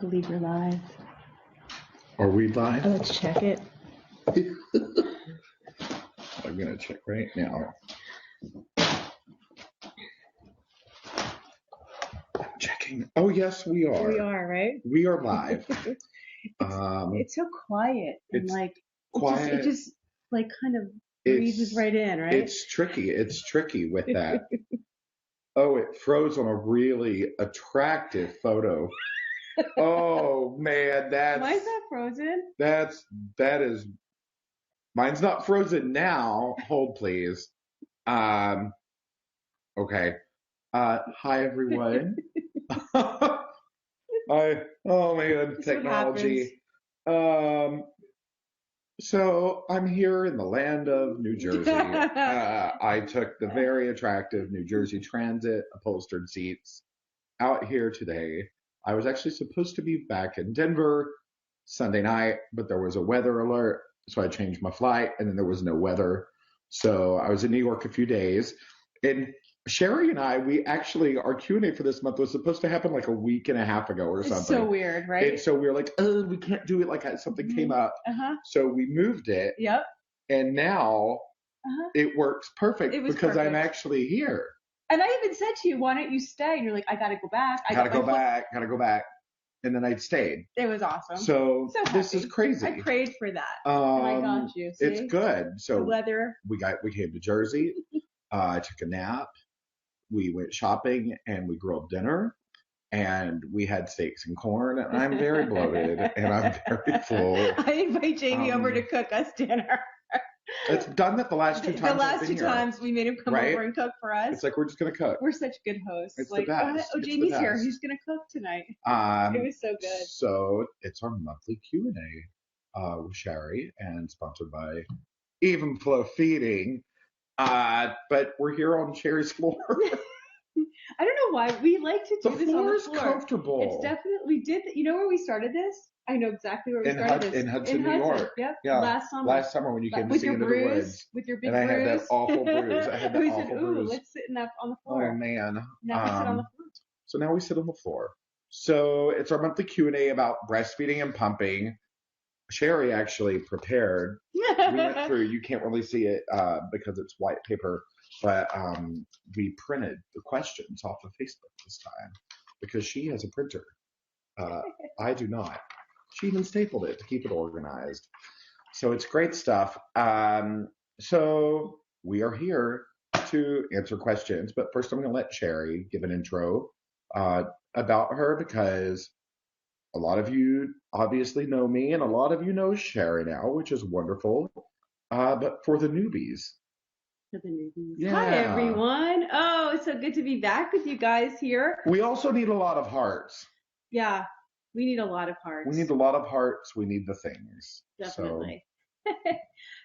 believe we're live. Are we live? Let's check it. I'm going to check right now. I'm checking. Oh, yes, we are. We are, right? We are live. It's so quiet and it's like quiet. It just like kind of breezes right in, right? It's tricky. It's tricky with that. Oh, it froze on a really attractive photo. Oh man, Mine's not frozen. That is. Mine's not frozen now. Hold please. Okay. Hi everyone. Oh man, That's technology. So I'm here in the land of New Jersey. I took the very attractive New Jersey Transit upholstered seats out here today. I was actually supposed to be back in Denver Sunday night, but there was a weather alert, so I changed my flight, and then there was no weather. So I was in New York a few days, and Shari and I, we actually, our Q&A for this month was supposed to happen like a week and a half ago or something. It's so weird, right? And so we were like, oh, we can't do it, like something came up. So we moved it. Yep. And now it works perfect because I'm actually here. And I even said to you, why don't you stay? And you're like, I got to go back. Gotta go back. And then I stayed. It was awesome. So this is crazy. I prayed for that. And I got you. See? It's good. So the weather. We came to Jersey. I took a nap. We went shopping and we grilled dinner. And we had steaks and corn. And I'm very bloated and I'm very full. I invite Jamie over to cook us dinner. It's done that the last two times. The last two times we made him come over and cook for us. It's like we're just gonna cook. We're such good hosts. It's like, the best. Oh, Jamie's here. He's gonna cook tonight. It was so good. So it's our monthly Q&A with Shari, and sponsored by Even Flow Feeding. But we're here on Shari's floor. I don't know why we like to do this on the floor. The floor is comfortable. It's definitely. We did. You know where we started this? I know exactly where we started this. In Hudson, New York. Yep. Yeah. Last summer when you came to see Into the Woods. With your big bruise. And I had that awful bruise. We said, let's sit on the floor. Oh, man. Now we sit on the floor. So now we sit on the floor. So it's our monthly Q&A about breastfeeding and pumping. Shari actually prepared. We went through, you can't really see it because it's white paper, but we printed the questions off of Facebook this time because she has a printer. I do not. She even stapled it to keep it organized. So it's great stuff. So we are here to answer questions, but first I'm going to let Shari give an intro about her because a lot of you obviously know me and a lot of you know Shari now, which is wonderful. But for the newbies. Yeah. Hi, everyone. Oh, it's so good to be back with you guys here. We also need a lot of hearts. Yeah. We need a lot of hearts. We need a lot of hearts. We need the things. Definitely.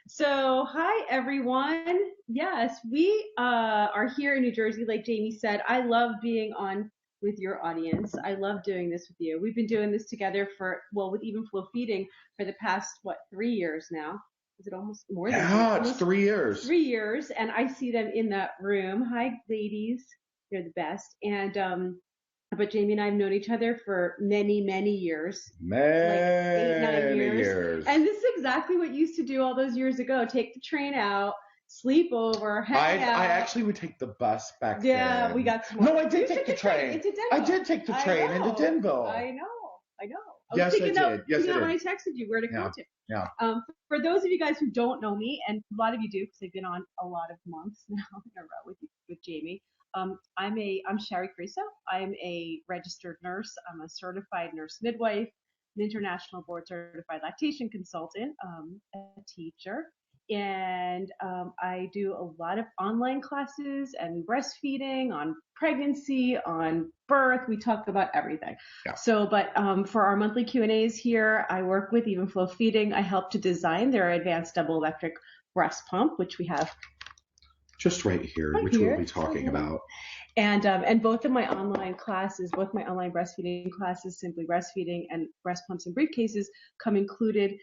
So, hi, everyone. Yes, we are here in New Jersey, like Jamie said. I love being on with your audience. I love doing this with you. We've been doing this together with Even Flow Feeding for the past, 3 years now? Is it almost more than it's 3 years. 3 years, and I see them in that room. Hi, ladies. You're the best. And but Jamie and I have known each other for many, many years. Like 8-9 years. And this is exactly what you used to do all those years ago. Take the train out, sleep over, hang out. I actually would take the bus back then. Yeah, we got smart. No, I did take the train. Into Denver. I did take the train into Denver. I know. Yes, I did. Yes, I did. When I texted you where to go to. Yeah. For those of you guys who don't know me, and a lot of you do because I've been on a lot of months now in a row with Jamie. I'm Shari Criso. I'm a registered nurse. I'm a certified nurse midwife, an international board certified lactation consultant, a teacher, and I do a lot of online classes and breastfeeding, on pregnancy, on birth. We talk about everything. Yeah. So, but for our monthly Q&As here, I work with Even Flow Feeding. I help to design their advanced double electric breast pump, which we have just right here, which we'll be talking about. And both of my online classes, both my online breastfeeding classes, Simply Breastfeeding and Breast Pumps and Briefcases, come included.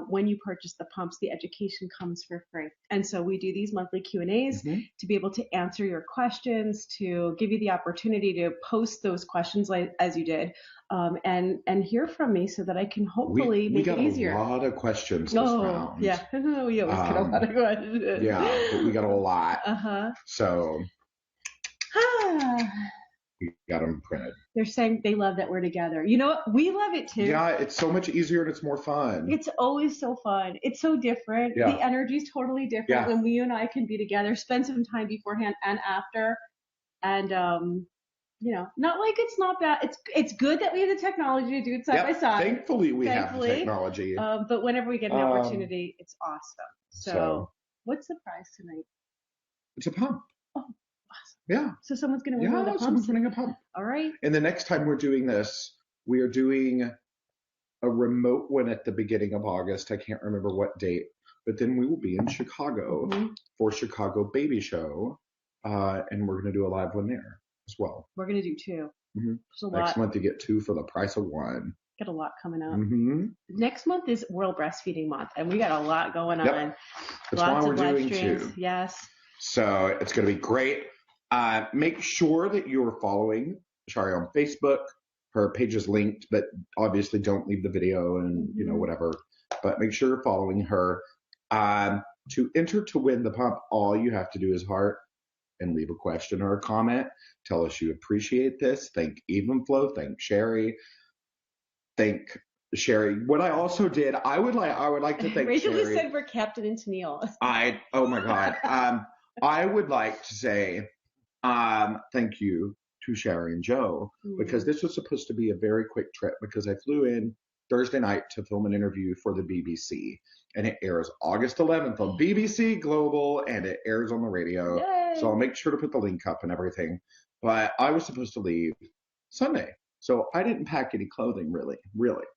When you purchase the pumps, the education comes for free. And so we do these monthly Q&As to be able to answer your questions, to give you the opportunity to post those questions as you did, and hear from me so that I can hopefully make it easier. We got a lot of questions this round. Yeah, we always get a lot of questions. Yeah, but we got a lot. So we got them printed. They're saying they love that we're together. You know what? We love it too. Yeah, it's so much easier and it's more fun. It's always so fun. It's so different. Yeah. The energy's totally different when you and I can be together, spend some time beforehand and after. And, not like it's not bad. It's good that we have the technology to do it side by side. Thankfully, we have the technology. But whenever we get an opportunity, it's awesome. So what's the prize tonight? It's a pump. Oh, awesome. Yeah. So someone's going to win one of the pumps? Someone's winning a pump. All right. And the next time we're doing this, we are doing a remote one at the beginning of August. I can't remember what date. But then we will be in Chicago for Chicago Baby Show. And we're going to do a live one there as well. We're going to do two. Next month you get two for the price of one. Got a lot coming up. Next month is World Breastfeeding Month, and we got a lot going on. That's why we're doing two. Yes. So it's going to be great. Make sure that you're following Shari on Facebook. Her page is linked, but obviously don't leave the video and whatever. But make sure you're following her. To enter to win the pump, all you have to do is heart and leave a question or a comment. Tell us you appreciate this. Thank Evenflow. Thank Shari. Thank Shari. What I also did, I would like to thank Rachel Shari. said we're Captain and Tennille. Oh my God. I would like to say thank you to Shari and Joe, because this was supposed to be a very quick trip, because I flew in Thursday night to film an interview for the BBC, and it airs August 11th on BBC Global, and it airs on the radio. Yay. So I'll make sure to put the link up and everything. But I was supposed to leave Sunday, so I didn't pack any clothing really.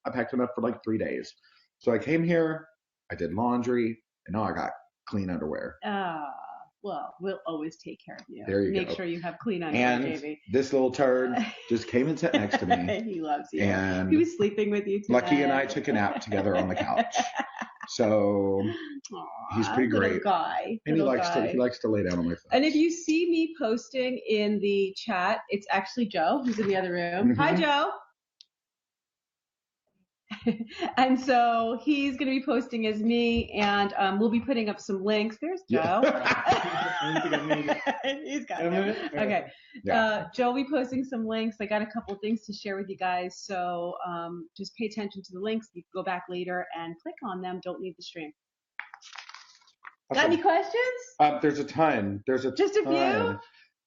I packed enough for like 3 days. So I came here, I did laundry, and now I got clean underwear. Well, we'll always take care of you. There you go. Make sure you have clean underwear, Jamie. This little turd just came and sat next to me. He loves you. And he was sleeping with you today. Lucky and I took a nap together on the couch. So he's pretty great. Little guy. And he likes to lay down on my foot. And if you see me posting in the chat, it's actually Joe who's in the other room. Hi, Joe. And so he's going to be posting as me, and we'll be putting up some links. There's Joe. He's got it. Okay. Yeah. Joe will be posting some links. I got a couple of things to share with you guys. So just pay attention to the links. You can go back later and click on them. Don't leave the stream. Got any questions? There's a ton. Just a few?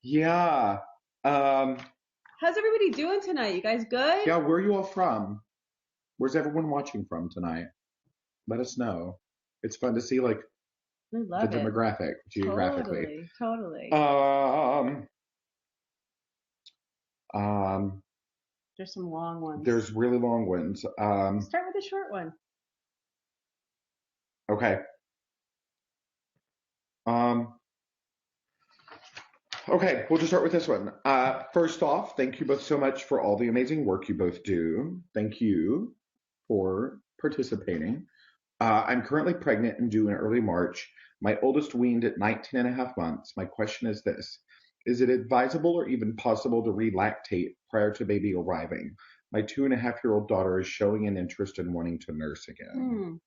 Yeah. How's everybody doing tonight? You guys good? Yeah. Where are you all from? Where's everyone watching from tonight? Let us know. It's fun to see the demographic geographically. Totally. There's some long ones. There's really long ones. Start with a short one. Okay. Okay, we'll just start with this one. First off, thank you both so much for all the amazing work you both do. Thank you for participating. I'm currently pregnant and due in early March. My oldest weaned at 19 and a half months. My question is this: is it advisable or even possible to relactate prior to baby arriving? My 2.5-year-old daughter is showing an interest in wanting to nurse again.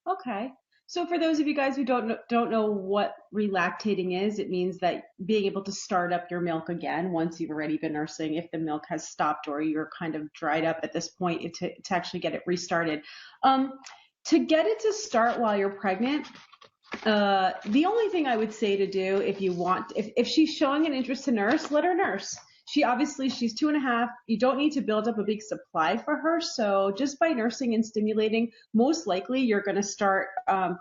Okay. So for those of you guys who don't know what relactating is, it means that being able to start up your milk again once you've already been nursing, if the milk has stopped or you're kind of dried up at this point, to actually get it restarted. To get it to start while you're pregnant, the only thing I would say to do if you want, if she's showing an interest to nurse, let her nurse. she's 2.5. You don't need to build up a big supply for her. So just by nursing and stimulating, most likely you're going to start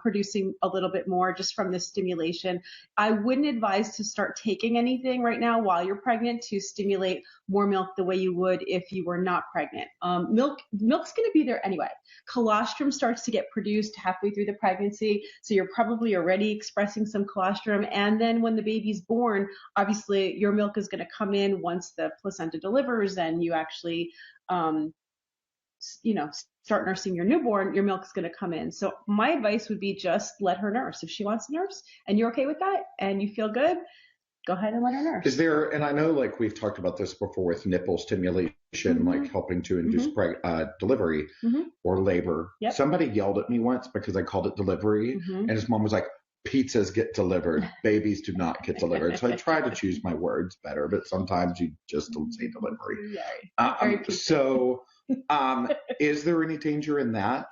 producing a little bit more just from the stimulation. I wouldn't advise to start taking anything right now while you're pregnant to stimulate more milk the way you would if you were not pregnant. Milk's going to be there anyway. Colostrum starts to get produced halfway through the pregnancy, so you're probably already expressing some colostrum. And then when the baby's born, obviously your milk is going to come in once the placenta delivers and you actually, start nursing your newborn, your milk is going to come in. So my advice would be just let her nurse. If she wants to nurse and you're okay with that and you feel good, go ahead and let her nurse. Is there, and I know like we've talked about this before with nipple stimulation, like helping to induce delivery or labor. Yep. Somebody yelled at me once because I called it delivery, and his mom was like, pizzas get delivered, babies do not get delivered. So I try to choose my words better, but sometimes you just don't say delivery. So is there any danger in that?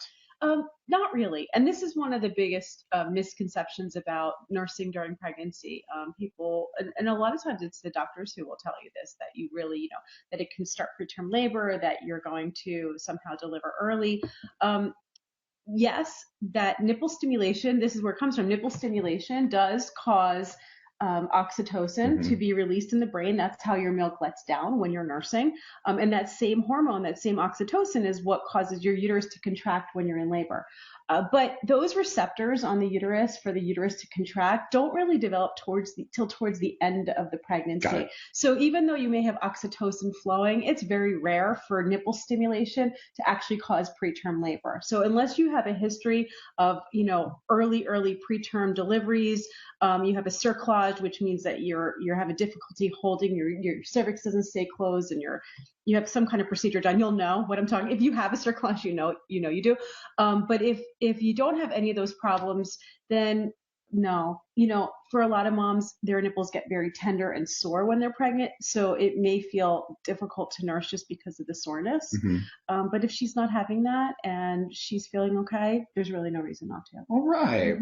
Not really. And this is one of the biggest misconceptions about nursing during pregnancy. People, and a lot of times it's the doctors who will tell you this, that you really, that it can start preterm labor, that you're going to somehow deliver early. Yes, that nipple stimulation, this is where it comes from. Nipple stimulation does cause oxytocin to be released in the brain. That's how your milk lets down when you're nursing. And that same hormone, that same oxytocin is what causes your uterus to contract when you're in labor. But those receptors on the uterus for the uterus to contract don't really develop till towards the end of the pregnancy. So even though you may have oxytocin flowing, it's very rare for nipple stimulation to actually cause preterm labor. So unless you have a history of, early preterm deliveries, you have a cerclage, which means that you have a difficulty holding your cervix doesn't stay closed, and you have some kind of procedure done, you'll know what I'm talking. If you have a cerclage, you do. But if you don't have any of those problems, then no. For a lot of moms, their nipples get very tender and sore when they're pregnant, so it may feel difficult to nurse just because of the soreness. But if she's not having that and she's feeling okay, there's really no reason not to. All right.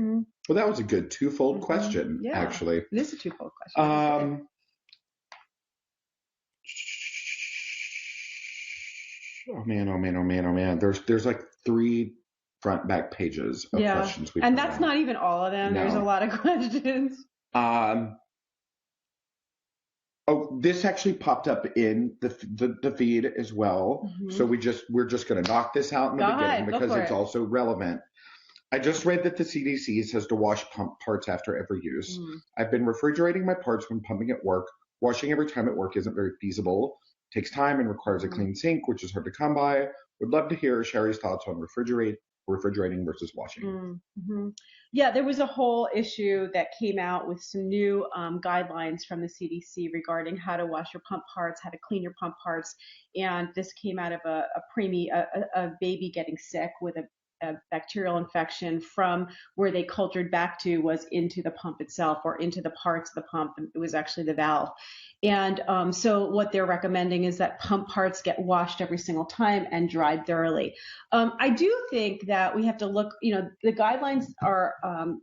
Well, that was a good twofold question, actually. It is a twofold question. Oh man. There's like 3 front back pages of questions. And that's not even all of them. No. There's a lot of questions. This actually popped up in the feed as well. So we're just going to knock this out in the beginning because it's also relevant. I just read that the CDC says to wash pump parts after every use. I've been refrigerating my parts when pumping at work. Washing every time at work isn't very feasible. Takes time and requires a clean sink, which is hard to come by. Would love to hear Shari's thoughts on refrigerating versus washing. Yeah, there was a whole issue that came out with some new guidelines from the CDC regarding how to wash your pump parts, how to clean your pump parts. And this came out of a baby getting sick with a bacterial infection from where they cultured back to was into the pump itself or into the parts of the pump. It was actually the valve. And so what they're recommending is that pump parts get washed every single time and dried thoroughly. I do think that we have to look, the guidelines are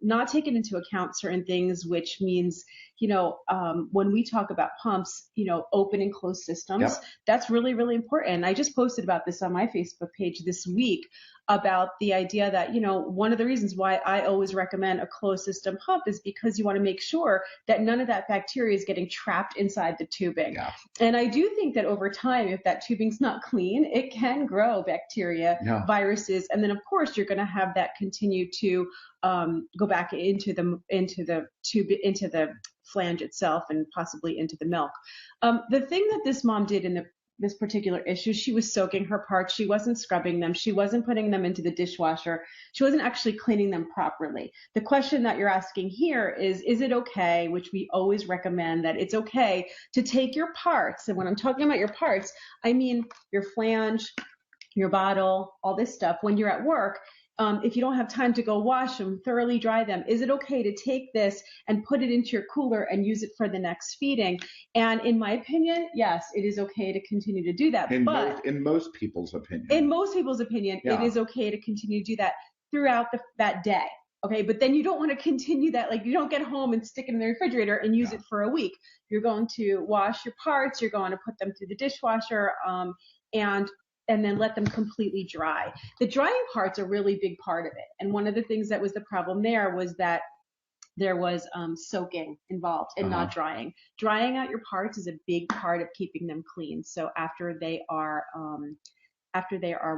not taking into account certain things, which means, when we talk about pumps, open and closed systems, that's really, really important. I just posted about this on my Facebook page this week about the idea that, one of the reasons why I always recommend a closed system pump is because you want to make sure that none of that bacteria is getting trapped inside the tubing. And I do think that over time, if that tubing's not clean, it can grow bacteria, viruses, and then of course you're going to have that continue to go back into the tube, into the flange itself, and possibly into the milk. The thing that this mom did in this particular issue, she was soaking her parts. She wasn't scrubbing them. She wasn't putting them into the dishwasher. She wasn't actually cleaning them properly. The question that you're asking here is it okay, which we always recommend that it's okay to take your parts. And when I'm talking about your parts, I mean your flange, your bottle, all this stuff. When you're at work, if you don't have time to go wash them, thoroughly dry them, is it okay to take this and put it into your cooler and use it for the next feeding? And in my opinion, yes, it is okay to continue to do that. In most people's opinion. In most people's opinion, it is okay to continue to do that throughout that day. Okay, but then you don't want to continue that. Like, you don't get home and stick it in the refrigerator and use it for a week. You're going to wash your parts. You're going to put them through the dishwasher, and then let them completely dry. The drying part's a really big part of it. And one of the things that was the problem there was that there was soaking involved and not drying. Drying out your parts is a big part of keeping them clean. So after they are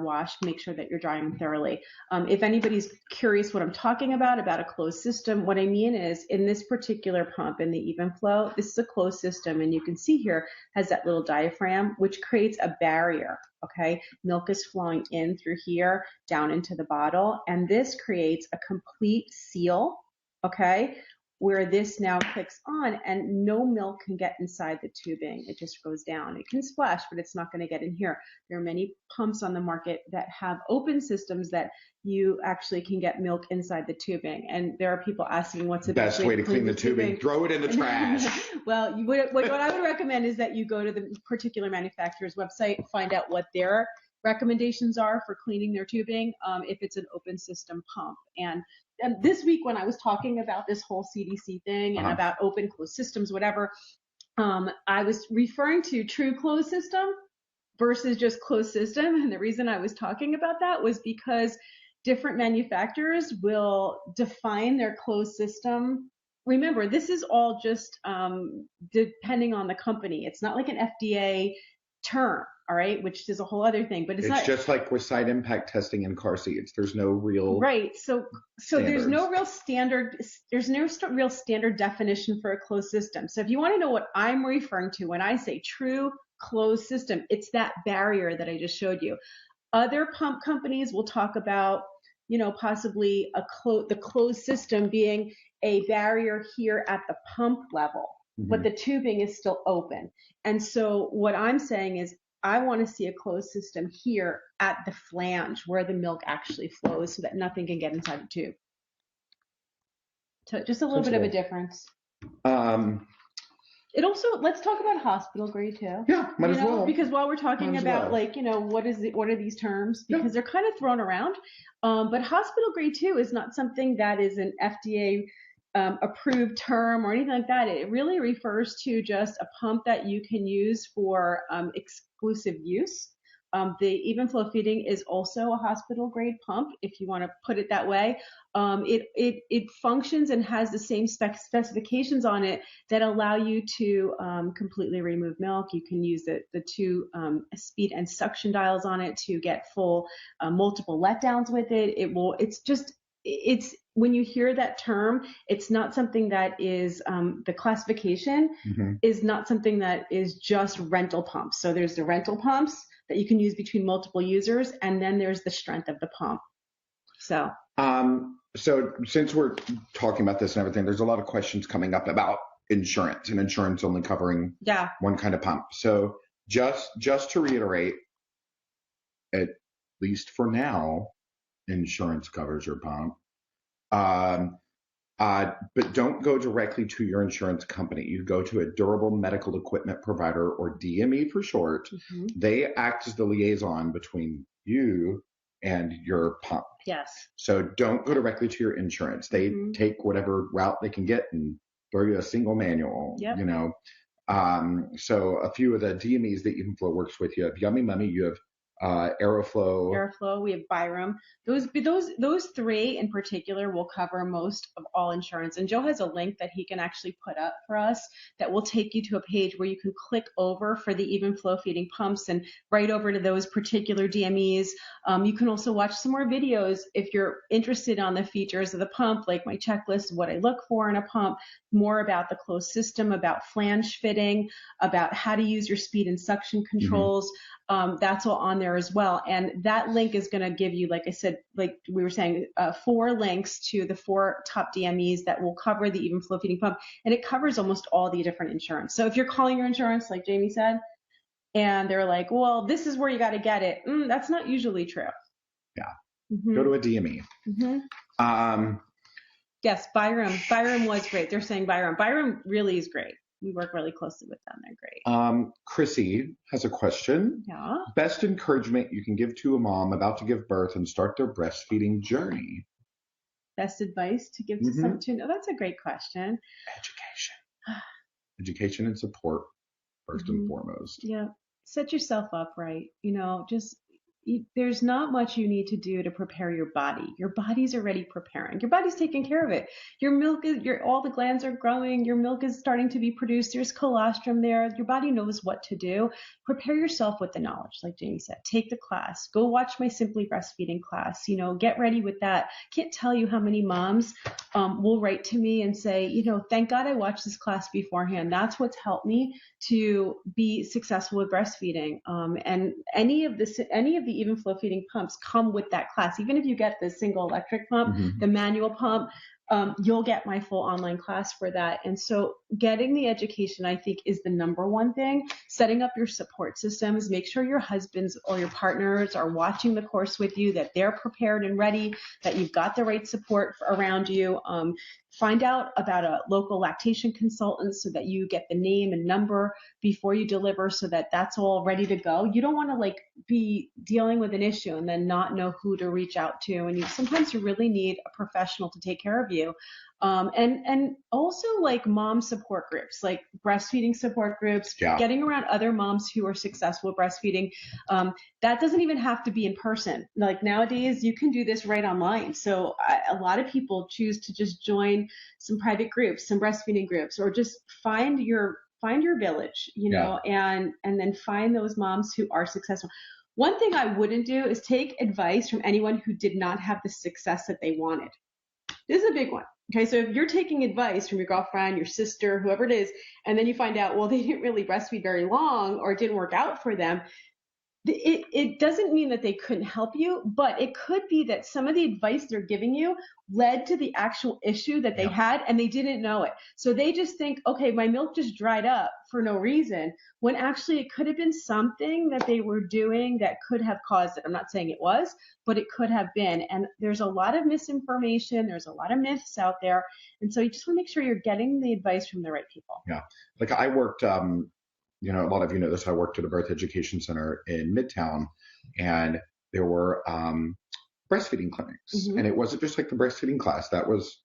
washed, make sure that you're drying them thoroughly. If anybody's curious what I'm talking about a closed system, what I mean is in this particular pump, in the even flow, this is a closed system, and you can see here has that little diaphragm, which creates a barrier, okay? Milk is flowing in through here, down into the bottle, and this creates a complete seal, okay? Where this now clicks on and no milk can get inside the tubing. It just goes down. It can splash, but it's not going to get in here. There are many pumps on the market that have open systems that you actually can get milk inside the tubing. And there are people asking what's the best way to clean the tubing? Throw it in the trash. Well, what I would recommend is that you go to the particular manufacturer's website, find out what their recommendations are for cleaning their tubing if it's an open system pump. And this week when I was talking about this whole CDC thing and about open closed systems, whatever, I was referring to true closed system versus just closed system. And the reason I was talking about that was because different manufacturers will define their closed system. Remember, this is all just depending on the company. It's not like an FDA term, all right, which is a whole other thing, but it's not just like with side impact testing in car seats. There's no real So there's no real standard. There's no real standard definition for a closed system. So if you want to know what I'm referring to when I say true closed system, it's that barrier that I just showed you. Other pump companies will talk about, possibly the closed system being a barrier here at the pump level, but the tubing is still open. And so what I'm saying is I want to see a closed system here at the flange where the milk actually flows so that nothing can get inside the tube. So just a little bit of a difference. It also, let's talk about hospital grade too. Yeah, might as well. Because while we're talking about what are these terms? Because they're kind of thrown around. But hospital grade 2 is not something that is an FDA approved term or anything like that. It really refers to just a pump that you can use for exclusive use. The even flow feeding is also a hospital grade pump, if you want to put it that way. It functions and has the same specifications on it that allow you to completely remove milk. You can use the two speed and suction dials on it to get full multiple letdowns with it. It's when you hear that term, it's not something that is the classification is not something that is just rental pumps. So there's the rental pumps that you can use between multiple users, and then there's the strength of the pump. So since we're talking about this and everything, there's a lot of questions coming up about insurance and insurance only covering one kind of pump. So just to reiterate, at least for now, insurance covers your pump. But don't go directly to your insurance company. You go to a durable medical equipment provider, or DME for short. They act as the liaison between you and your pump. Yes. So don't go directly to your insurance. They take whatever route they can get and throw you a single manual, So a few of the DMEs that Evenflow works with, you have Yummy Mummy, you have Aeroflow, we have Byram. Those three in particular will cover most of all insurance. And Joe has a link that he can actually put up for us that will take you to a page where you can click over for the even flow feeding pumps and right over to those particular DMEs. You can also watch some more videos if you're interested on the features of the pump, like my checklist, what I look for in a pump, more about the closed system, about flange fitting, about how to use your speed and suction controls. That's all on there as well. And that link is going to give you, like I said, like we were saying, 4 links to the 4 top DMEs that will cover the even flow feeding pump. And it covers almost all the different insurance. So if you're calling your insurance, like Jamie said, and they're like, well, this is where you got to get it. That's not usually true. Yeah. Go to a DME. Yes, Byram. Byram was great. They're saying Byram. Byram really is great. We work really closely with them. They're great. Chrissy has a question. Yeah. Best encouragement you can give to a mom about to give birth and start their breastfeeding journey? best advice to give to someone to know? That's a great question. Education and support first and foremost. Yeah. Set yourself up right. Just there's not much you need to do to prepare your body. Your body's already preparing. Your body's taking care of it. Your milk is all the glands are growing. Your milk is starting to be produced. There's colostrum there. Your body knows what to do. Prepare yourself with the knowledge, like Jamie said. Take the class. Go watch my Simply Breastfeeding class. Get ready with that. Can't tell you how many moms will write to me and say, thank God I watched this class beforehand. That's what's helped me to be successful with breastfeeding. And any of the even flow feeding pumps come with that class. Even if you get the single electric pump, the manual pump, you'll get my full online class for that. And so getting the education, I think, is the number one thing. Setting up your support systems, make sure your husbands or your partners are watching the course with you, that they're prepared and ready, that you've got the right support around you. Find out about a local lactation consultant so that you get the name and number before you deliver, so that that's all ready to go. You don't want to be dealing with an issue and then not know who to reach out to. And sometimes you really need a professional to take care of you. And also mom support groups, like breastfeeding support groups, getting around other moms who are successful at breastfeeding. That doesn't even have to be in person. Nowadays, you can do this right online. So a lot of people choose to just join some private groups, some breastfeeding groups, or just find your village, and then find those moms who are successful. One thing I wouldn't do is take advice from anyone who did not have the success that they wanted. This is a big one. Okay, so if you're taking advice from your girlfriend, your sister, whoever it is, and then you find out, well, they didn't really breastfeed very long or it didn't work out for them, it doesn't mean that they couldn't help you, but it could be that some of the advice they're giving you led to the actual issue that they had and they didn't know it. So they just think, okay, my milk just dried up for no reason, when actually it could have been something that they were doing that could have caused it. I'm not saying it was, but it could have been. And there's a lot of misinformation. There's a lot of myths out there. And so you just want to make sure you're getting the advice from the right people. Yeah. I worked, a lot of you know this, I worked at a birth education center in Midtown, and there were breastfeeding clinics. And it wasn't just the breastfeeding class. That was,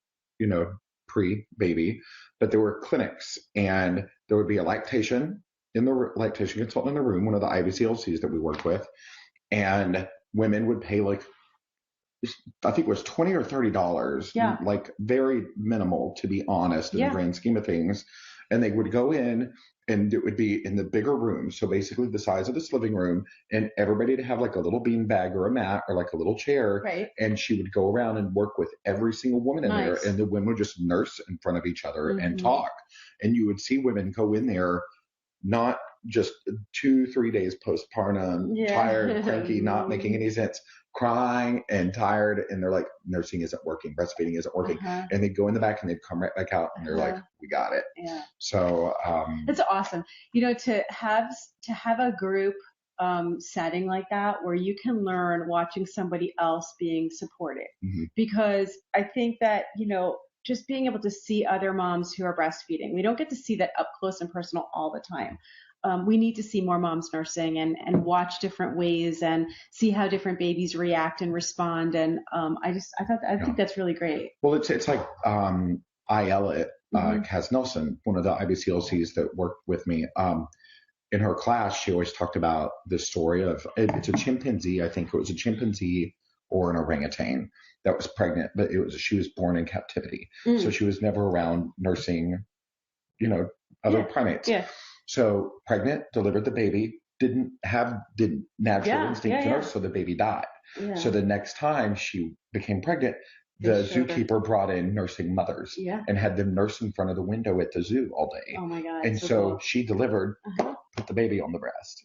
pre-baby, but there were clinics, and there would be a lactation consultant in the room, one of the IBCLCs that we worked with, and women would pay I think it was $20 or $30, very minimal, to be honest, in the grand scheme of things. And they would go in, and it would be in the bigger room. So basically the size of this living room, and everybody to have a little bean bag or a mat or a little chair. Right. And she would go around and work with every single woman in there. And the women would just nurse in front of each other and talk. And you would see women go in there, not just 2-3 days postpartum, tired, cranky, not making any sense, crying and tired, and they're like, nursing isn't working, breastfeeding isn't working. And they'd go in the back and they'd come right back out and they're like, we got it. So it's awesome, to have a group setting like that where you can learn watching somebody else being supported. Because I think that just being able to see other moms who are breastfeeding, we don't get to see that up close and personal all the time. We need to see more moms nursing and watch different ways and see how different babies react and respond. And I think that's really great. Well, it's like Ayala Cas Nelson, one of the IBCLCs that worked with me. In her class, she always talked about the story of, it's a chimpanzee. I think it was a chimpanzee or an orangutan that was pregnant, but she was born in captivity. So she was never around nursing, other primates. So pregnant, delivered the baby, didn't natural instinct to nurse, so the baby died. So the next time she became pregnant, the zookeeper brought in nursing mothers and had them nurse in front of the window at the zoo all day. Oh my God. And so cool. She delivered, put the baby on the breast.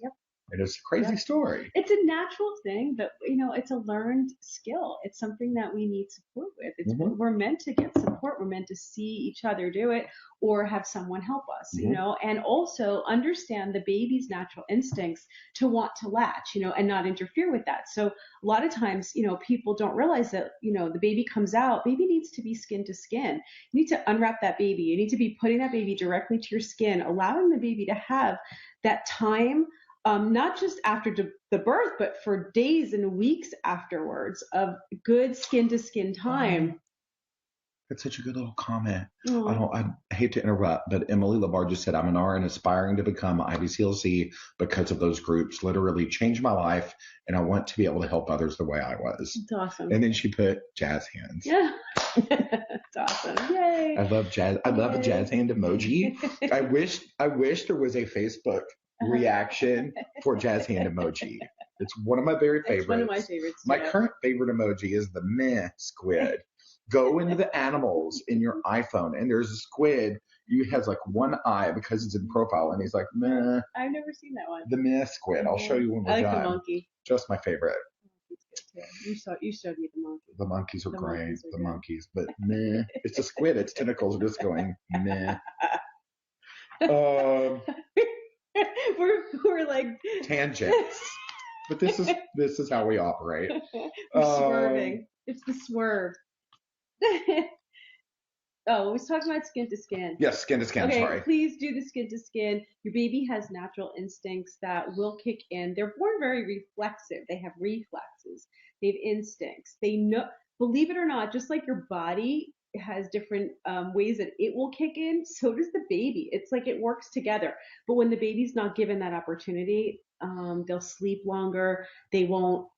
And it's a crazy story. It's a natural thing, but it's a learned skill. It's something that we need support with. We're meant to get support. We're meant to see each other do it or have someone help us, and also understand the baby's natural instincts to want to latch, and not interfere with that. So a lot of times, people don't realize that, the baby comes out, baby needs to be skin to skin. You need to unwrap that baby. You need to be putting that baby directly to your skin, allowing the baby to have that time, not just after the birth, but for days and weeks afterwards of good skin to skin time. It's such a good little comment. Oh. I hate to interrupt, but Emily Labar just said, I'm an RN aspiring to become IBCLC because of those groups. Literally changed my life, and I want to be able to help others the way I was. It's awesome. And then she put jazz hands. Yeah. It's awesome. Yay. I love jazz. I love a jazz hand emoji. I wish there was a Facebook reaction for jazz hand emoji. It's one of my very favorites. It's one of my favorites. My current favorite emoji is the meh squid. Go into the animals in your iPhone, and there's a squid. He has like one eye because it's in profile, and he's like, meh. I've never seen that one. The meh squid. I'll show you when we're done. I like the monkey. Just my favorite. You showed me the monkey. The monkeys are great. The monkeys, but meh. It's a squid. Its tentacles are just going meh. We're like tangents, but this is how we operate. We're swerving. It's the swerve. Oh, we was talking about skin to skin. Yes, skin to skin. Okay, sorry. Please do the skin to skin. Your baby has natural instincts that will kick in. They're born very reflexive. They have reflexes. They have instincts. They know. Believe it or not, just like your body has different ways that it will kick in, so does the baby. It's like it works together. But when the baby's not given that opportunity, they'll sleep longer. They won't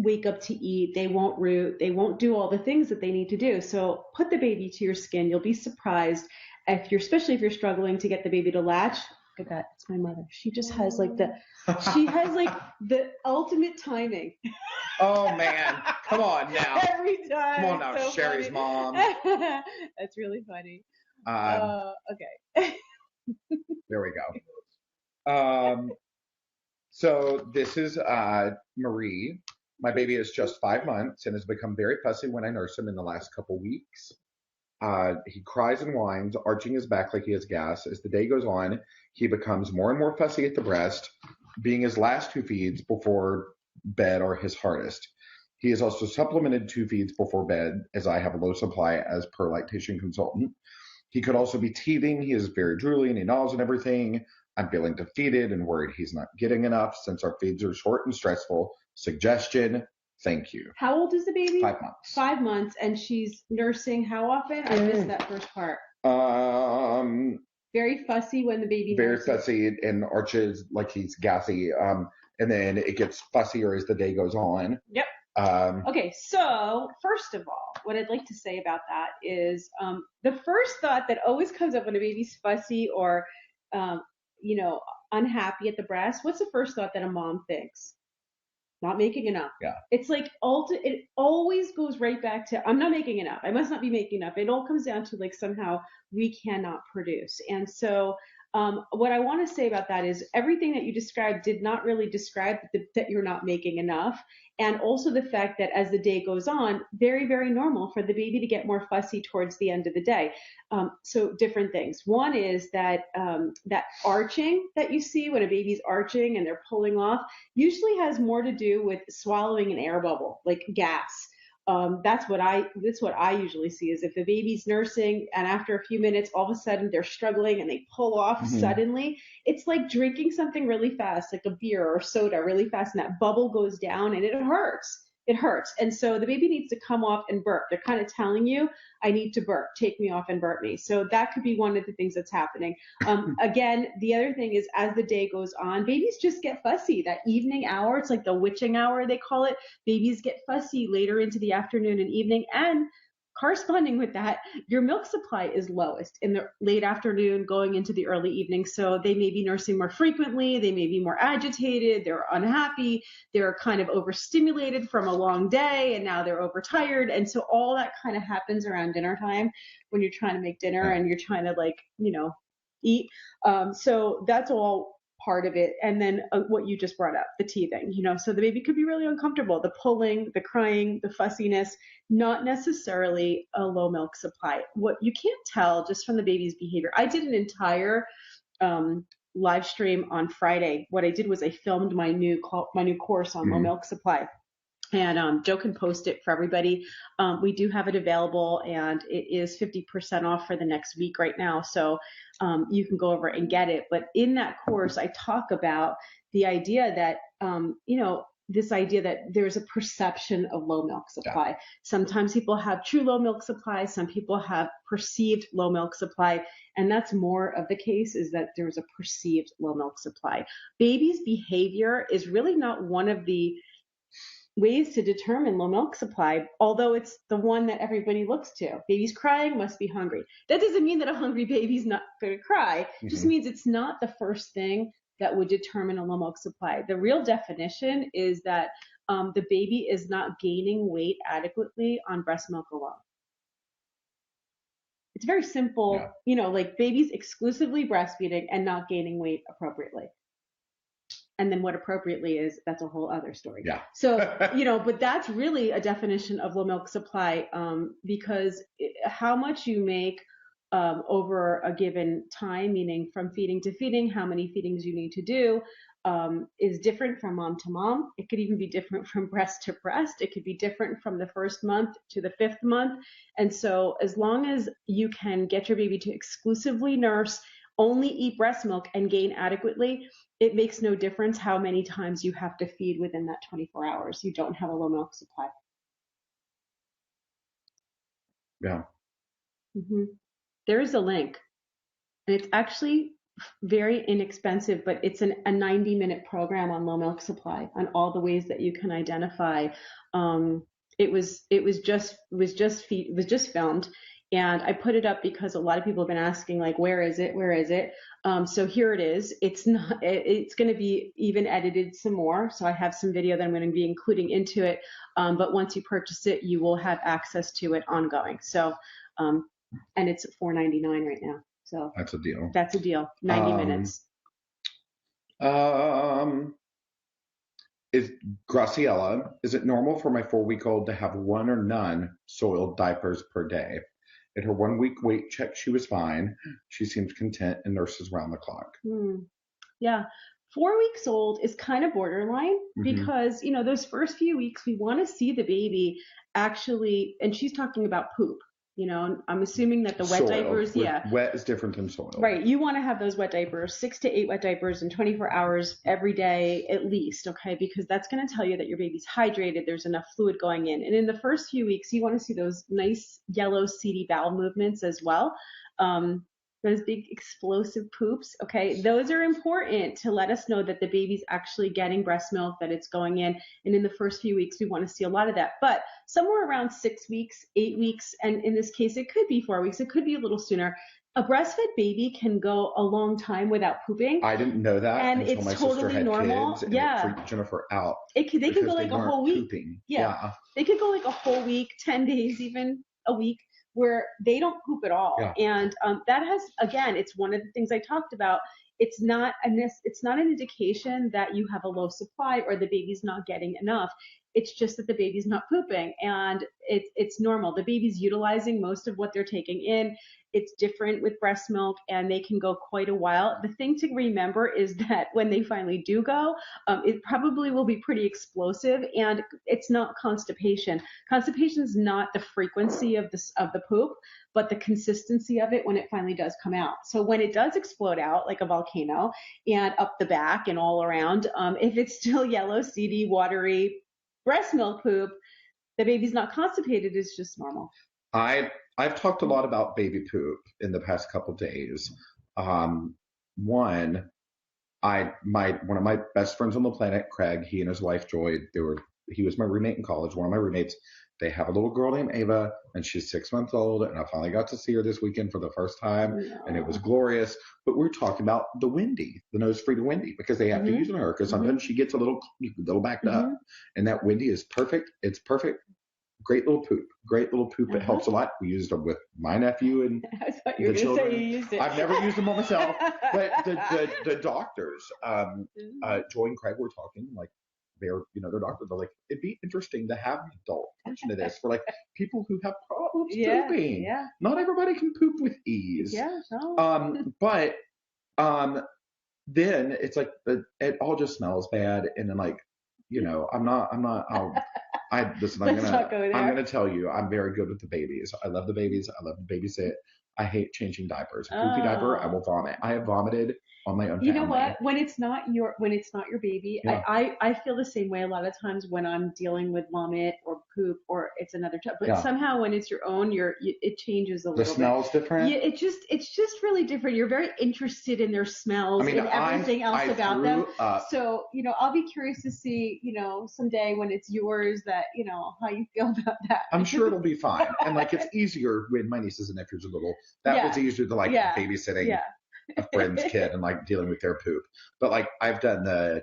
wake up to eat, they won't root, they won't do all the things that they need to do. So put the baby to your skin. You'll be surprised especially if you're struggling to get the baby to latch. Look at that, it's my mother. She just has like the ultimate timing. Oh man, come on now. Every time. Come on now, so Shari's funny. Mom. That's really funny. Okay. There we go. So this is Marie. My baby is just 5 months and has become very fussy when I nurse him in the last couple weeks. He cries and whines, arching his back like he has gas. As the day goes on, he becomes more and more fussy at the breast, being his last 2 feeds before bed are his hardest. He is also supplemented 2 feeds before bed, as I have a low supply as per lactation consultant. He could also be teething. He is very drooly and he gnaws and everything. I'm feeling defeated and worried he's not getting enough since our feeds are short and stressful. Suggestion, thank you. How old is the baby? 5 months. 5 months, and she's nursing how often? I missed that first part. Very fussy when the baby nurses. Very fussy and arches like he's gassy. And then it gets fussier as the day goes on. Yep. Okay, so first of all, what I'd like to say about that is the first thought that always comes up when a baby's fussy or unhappy at the breast, what's the first thought that a mom thinks? Not making enough. Yeah. It's like it always goes right back to, I'm not making enough. I must not be making enough. It all comes down to like somehow we cannot produce. And so what I want to say about that is everything that you described did not really describe that you're not making enough. And also the fact that as the day goes on, very, very normal for the baby to get more fussy towards the end of the day. So different things. One is that that arching that you see when a baby's arching and they're pulling off usually has more to do with swallowing an air bubble, like gas. That's what I usually see is if the baby's nursing and after a few minutes, all of a sudden they're struggling and they pull off suddenly. It's like drinking something really fast, like a beer or soda really fast, and that bubble goes down and it hurts. It hurts. And so the baby needs to come off and burp. They're kind of telling you, I need to burp. Take me off and burp me. So that could be one of the things that's happening. Again, the other thing is as the day goes on, babies just get fussy. That evening hour, it's like the witching hour, they call it. Babies get fussy later into the afternoon and evening. And corresponding with that, your milk supply is lowest in the late afternoon going into the early evening. So they may be nursing more frequently. They may be more agitated. They're unhappy. They're kind of overstimulated from a long day and now they're overtired. And so all that kind of happens around dinner time when you're trying to make dinner and you're trying to eat. So that's all part of it. And then what you just brought up, the teething, so the baby could be really uncomfortable, the pulling, the crying, the fussiness, not necessarily a low milk supply. What you can't tell just from the baby's behavior. I did an entire live stream on Friday. What I did was I filmed my new course on low milk supply. And Joe can post it for everybody. We do have it available, and it is 50% off for the next week right now. So you can go over and get it. But in that course, I talk about the idea that, this idea that there's a perception of low milk supply. Sometimes people have true low milk supply. Some people have perceived low milk supply. And that's more of the case, is that there's a perceived low milk supply. Baby's behavior is really not one of the ways to determine low milk supply, although it's the one that everybody looks to. Baby's crying, must be hungry. That doesn't mean that a hungry baby's not going to cry. It just means it's not the first thing that would determine a low milk supply. The real definition is that the baby is not gaining weight adequately on breast milk alone. It's very simple, like babies exclusively breastfeeding and not gaining weight appropriately. And then what appropriately is, that's a whole other story. Yeah. So, but that's really a definition of low milk supply, because how much you make over a given time, meaning from feeding to feeding, how many feedings you need to do, is different from mom to mom. It could even be different from breast to breast. It could be different from the first month to the 5th month. And so as long as you can get your baby to exclusively nurse, only eat breast milk, and gain adequately, it makes no difference how many times you have to feed within that 24 hours. You don't have a low milk supply. Yeah. Mm-hmm. There is a link, and it's actually very inexpensive, but it's a 90-minute program on low milk supply, on all the ways that you can identify. It was just filmed. And I put it up because a lot of people have been asking, like, where is it? Where is it? So here it is. It's going to be even edited some more. So I have some video that I'm going to be including into it. But once you purchase it, you will have access to it ongoing. So, and it's $4.99 right now. So that's a deal. That's a deal. 90 minutes. Is Graciela, is it normal for my 4-week-old to have one or none soiled diapers per day? At her 1-week weight check, she was fine. She seems content and nurses round the clock. Yeah. 4 weeks old is kind of borderline because, those first few weeks, we want to see the baby actually, and she's talking about poop. I'm assuming that the wet soiled. diapers, Wet is different than soiled. Right. You want to have those wet diapers, 6 to 8 wet diapers in 24 hours every day at least, okay? Because that's going to tell you that your baby's hydrated, there's enough fluid going in. And in the first few weeks, you want to see those nice yellow seedy bowel movements as well. Those big explosive poops, okay? Those are important to let us know that the baby's actually getting breast milk, that it's going in. And in the first few weeks, we want to see a lot of that. But somewhere around 6 weeks, 8 weeks, and in this case, it could be 4 weeks, it could be a little sooner. A breastfed baby can go a long time without pooping. I didn't know that and until it's my totally sister had normal. kids, and it freaked Jennifer out. They can go like a whole week. Pooping. Yeah. They could go like a whole week, 10 days, even a week, where they don't poop at all. Yeah. And that has, again, it's one of the things I talked about. It's not an indication that you have a low supply or the baby's not getting enough. It's just that the baby's not pooping, and it's normal. The baby's utilizing most of what they're taking in. It's different with breast milk, and they can go quite a while. The thing to remember is that when they finally do go, it probably will be pretty explosive, and it's not constipation. Constipation is not the frequency of the poop, but the consistency of it when it finally does come out. So when it does explode out like a volcano and up the back and all around, if it's still yellow, seedy, watery breast milk poop, the baby's not constipated, it's just normal. I've talked a lot about baby poop in the past couple of days. One of my best friends on the planet, Craig, he and his wife Joy, he was my roommate in college. One of my roommates, they have a little girl named Ava, and she's 6 months old, and I finally got to see her this weekend for the first time, and it was glorious. But we're talking about the Wendy, the nose-free to Wendy, because they have to use her, because sometimes she gets a little backed up, and that Wendy is perfect. It's perfect. Great little poop. It helps a lot. We used them with my nephew and I thought you were the going to children. say you used it. I've never used them on myself, but the doctors, Joy and Craig were talking, like, their doctors are like, it'd be interesting to have an adult version of this for like people who have problems pooping. Yeah. Not everybody can poop with ease. Yeah. No. But then it's like it all just smells bad, and then like, I'm gonna tell you, I'm very good with the babies. I love the babies. I love to babysit. I hate changing diapers. A poopy diaper, I will vomit. I have vomited on my own You know family. what? When it's not your baby, Yeah. I feel the same way a lot of times when I'm dealing with vomit or poop or it's another child. But Yeah. somehow when it's your own, it changes a The little bit. smell's different. Yeah, it's just really different. You're very interested in their smells and everything else about them. So, I'll be curious to see, someday when it's yours that, how you feel about that. I'm sure it'll be fine. And like it's easier when my nieces and nephews are little. That was easier to like babysitting a friend's kid and like dealing with their poop. But like I've done the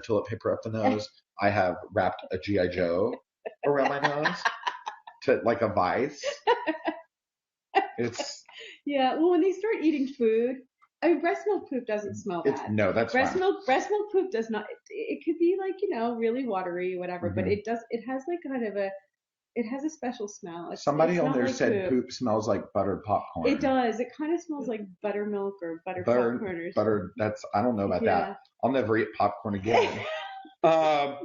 toilet paper up the nose. I have wrapped a G.I. Joe around my nose to like a vice. It's well, when they start eating food, I mean, breast milk poop doesn't smell bad. No, that's breast fine. Breast milk poop does not. It could be like really watery, whatever, but it does. It has like kind of it has a special smell. Somebody it's on there like said poop smells like buttered popcorn. It does. It kind of smells like buttermilk or butter popcorn or butter. That's I don't know about that. I'll never eat popcorn again. I'm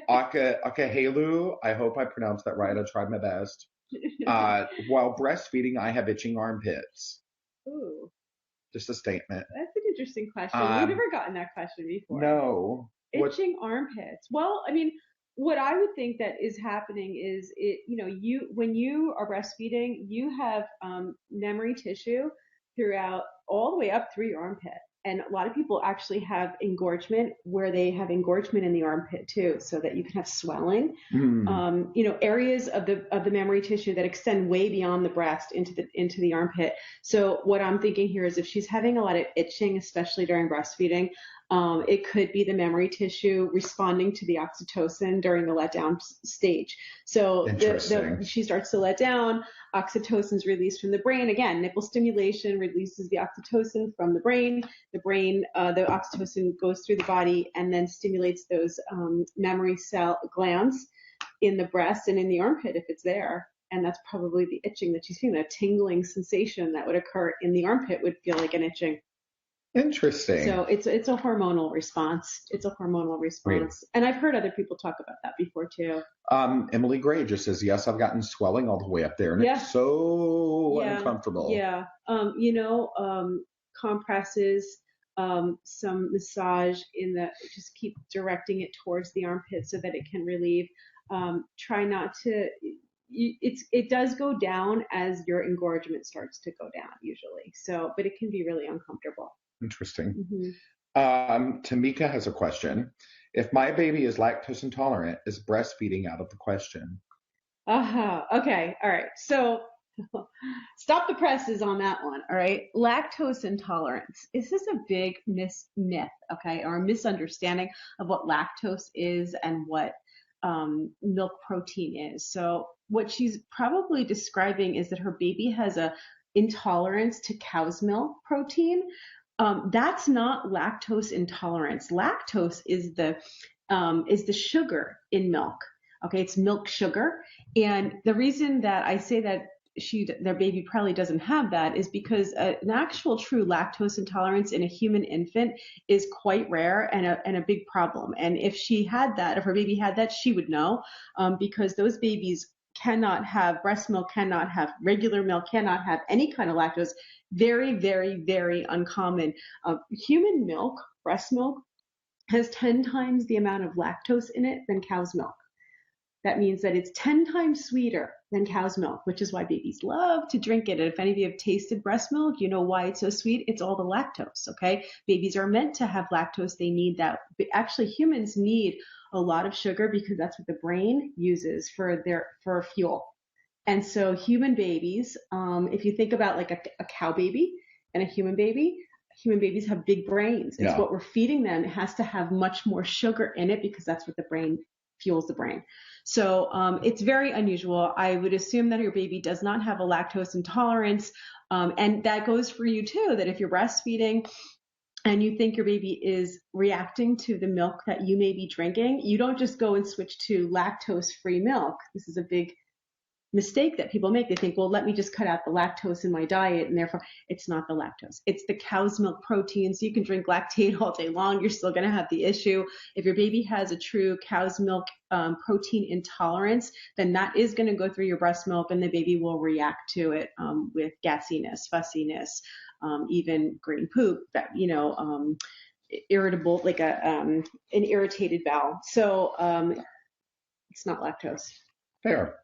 Akahelu. I hope I pronounced that right. I tried my best. While breastfeeding, I have itching armpits. Ooh. Just a statement. That's an interesting question. We've never gotten that question before. No. Itching armpits. Well, I mean, what I would think that is happening is when you are breastfeeding, you have memory tissue throughout all the way up through your armpit. And a lot of people actually have engorgement where they have engorgement in the armpit too, so that you can have swelling. Areas of the memory tissue that extend way beyond the breast into the armpit. So what I'm thinking here is if she's having a lot of itching, especially during breastfeeding, it could be the memory tissue responding to the oxytocin during the letdown stage. So she starts to let down, oxytocin is released from the brain. Again, nipple stimulation releases the oxytocin from the brain. The oxytocin goes through the body and then stimulates those memory cell glands in the breast and in the armpit if it's there. And that's probably the itching that she's feeling. That tingling sensation that would occur in the armpit would feel like an itching. Interesting. So it's a hormonal response. Great. And I've heard other people talk about that before too. Emily Gray just says, yes, I've gotten swelling all the way up there and it's so uncomfortable. Yeah. Compresses, some massage just keep directing it towards the armpit so that it can relieve. Try not to, it does go down as your engorgement starts to go down usually. So, but it can be really uncomfortable. Interesting. Tamika has a question. If my baby is lactose intolerant, is breastfeeding out of the question? Okay. All right. So stop the presses on that one. All right. Lactose intolerance. This is a big myth, okay, or a misunderstanding of what lactose is and what milk protein is. So what she's probably describing is that her baby has a intolerance to cow's milk protein. That's not lactose intolerance. Lactose is the sugar in milk. Okay, it's milk sugar. And the reason that I say that their baby probably doesn't have that is because an actual true lactose intolerance in a human infant is quite rare and a big problem. And if her baby had that, she would know, because those babies cannot have breast milk, cannot have regular milk, cannot have any kind of lactose. Very, very, very uncommon. Human milk, breast milk, has 10 times the amount of lactose in it than cow's milk. That means that it's 10 times sweeter than cow's milk, which is why babies love to drink it. And if any of you have tasted breast milk, you know why it's so sweet. It's all the lactose, okay? Babies are meant to have lactose. They need that. But actually, humans need a lot of sugar because that's what the brain uses for fuel. And so human babies, if you think about like a cow baby and a human babies have big brains. It's what we're feeding them. It has to have much more sugar in it because that's what the brain fuels the brain. So it's very unusual. I would assume that your baby does not have a lactose intolerance. And that goes for you too, that if you're breastfeeding and you think your baby is reacting to the milk that you may be drinking, you don't just go and switch to lactose-free milk. This is a big mistake that people make. They think, well, let me just cut out the lactose in my diet, and therefore it's not the lactose. It's the cow's milk protein. So you can drink lactate all day long. You're still going to have the issue. If your baby has a true cow's milk protein intolerance, then that is going to go through your breast milk, and the baby will react to it with gassiness, fussiness, even green poop, that, irritable, like an irritated bowel. So it's not lactose. Fair.